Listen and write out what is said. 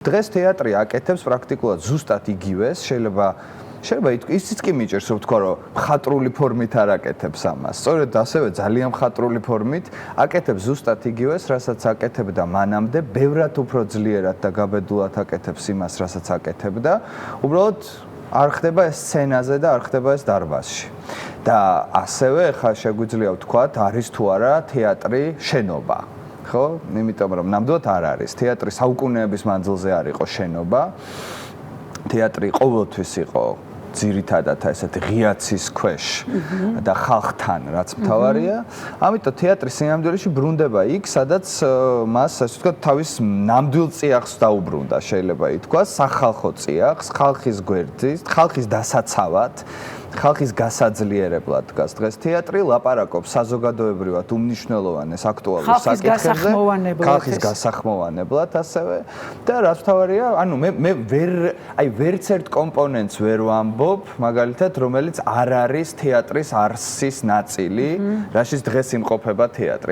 დღეს თეატრი აკეთებს პრაქტიკულად ზუსტად იგივეს, შეიძლება ისიც კი მიჭირს, რომ ვთქვა, რომ მხატვრული ფორმით არ აკეთებს ამას. სწორედ ასევე ძალიან მხატვრული ფორმით აკეთებს ზუსტად იგივეს, რასაც აკეთებდა მანამდე, ბევრად უფრო ძლიერად და გაბედულად აკეთებს იმას, რასაც აკეთებდა. უბრალოდ არ ხდება ეს სცენაზე და არ ხდება ეს დარბაზში. და ასევე ხა შეგვიძლია ვთქვათ, არის თუ არა თეატრი შენობა. ხო? იმიტომ რომ ნამდვილად არ არის. თეატრი საუკუნეების მანძილზე არ იყო შენობა. თეატრი ყოველთვის იყო ძირითადად ესეთი ღია ცის ქვეშ და ხალხთან, რაც მთავარია. ამიტომ თეატრი სინამდვილეში ბრუნდება იქ, სადაც მას ასე ვთქვათ, თავის ნამდვილ წიაღს დაუბრუნდა, შეიძლება ითქვას, სახალხო წიაღს, ხალხის გვერდით, ხალხის დასაცავად. ხალხის გასაძლიერებლად დგას დღეს თეატრი, ლაპარაკობს საზოგადოებრივად უმნიშვნელოვანეს აქტუალურ საკითხებზე, ხალხის გასახმოვანებლად ასევე და რაც მთავარია, ანუ მე ვერც ერთ კომპონენტს ვერ ვამბობ, მაგალითად, რომელიც არ არის თეატრის არსის ნაწილი, რაშიც დღეს იმყოფება თეატრი.